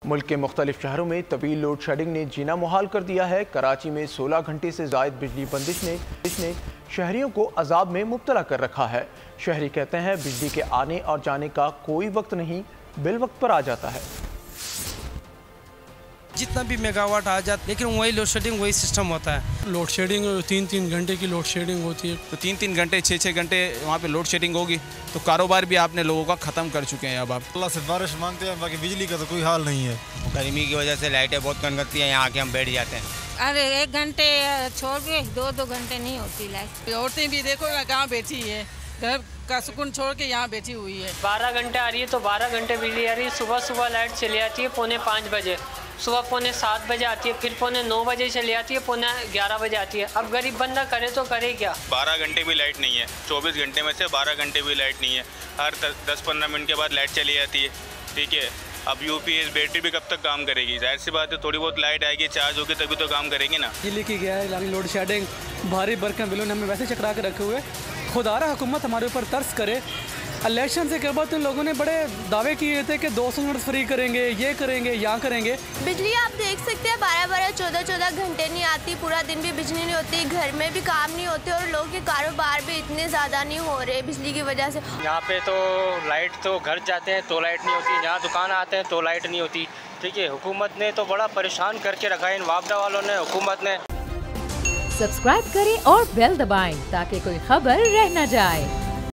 मुल्क के मुख्तलिफ शहरों में तवील लोड शेडिंग ने जीना मुहाल कर दिया है। कराची में 16 घंटे से जायद बिजली बंदिश ने शहरियों को अजाब में मुब्तला कर रखा है। शहरी कहते हैं बिजली के आने और जाने का कोई वक्त नहीं, बिल वक्त पर आ जाता है। जितना भी मेगावाट आ जाता, लेकिन वही लोड शेडिंग वही सिस्टम होता है। लोड शेडिंग 3-3 घंटे की लोड शेडिंग होती है, तो 3-3 घंटे 6-6 घंटे वहाँ पे लोड शेडिंग होगी तो कारोबार भी आपने लोगों का ख़त्म कर चुके हैं। अब आप अल्लाह से बारिश मांगते हैं, बाकी बिजली का तो कोई हाल नहीं है। गर्मी की वजह से लाइटें बहुत कम करती हैं, यहाँ आके हम बैठ जाते हैं। अरे 1 घंटे छोड़ के 2-2 घंटे नहीं होती लाइट। औरतें भी देखो कहाँ बैठी है, घर का सुकून छोड़ के यहाँ बैठी हुई है। 12 घंटे आ रही है तो 12 घंटे बिजली आ रही है। सुबह लाइट चली आती है 4:45 बजे, सुबह 7:45 बजे आती है, फिर 9:45 बजे चली आती है, 11:30 बजे आती है। अब गरीब बंदा करे तो करे क्या। 12 घंटे भी लाइट नहीं है, 24 घंटे में से 12 घंटे भी लाइट नहीं है। हर 10-15 मिनट के बाद लाइट चली जाती है। ठीक है, अब यूपीएस बैटरी भी कब तक काम करेगी? जाहिर सी बात है, थोड़ी बहुत लाइट आएगी, चार्ज होगी तभी तो काम करेगी ना। बिजली की गया है लोड शेडिंग, भारी बरकम बिलों ने हमें वैसे चकरा के रखे हुए। खुदारा हुकूमत हमारे ऊपर तरस करे। इलेक्शन से कब तो लोगों ने बड़े दावे किए थे कि 200 यूनिट फ्री करेंगे, ये करेंगे, यहाँ करेंगे। बिजली आप देख सकते हैं 12-12, 14-14 घंटे नहीं आती, पूरा दिन भी बिजली नहीं होती, घर में भी काम नहीं होते और लोगों के कारोबार भी इतने ज़्यादा नहीं हो रहे बिजली की वजह से। यहाँ पे तो लाइट तो घर जाते हैं तो लाइट नहीं होती, यहाँ दुकान आते हैं तो लाइट नहीं होती। ठीक है, हुकूमत ने तो बड़ा परेशान करके रखा है, इन वापडा वालों ने, हुकूमत ने। सब्सक्राइब करें और बेल दबाएं ताकि कोई खबर रह न जाए।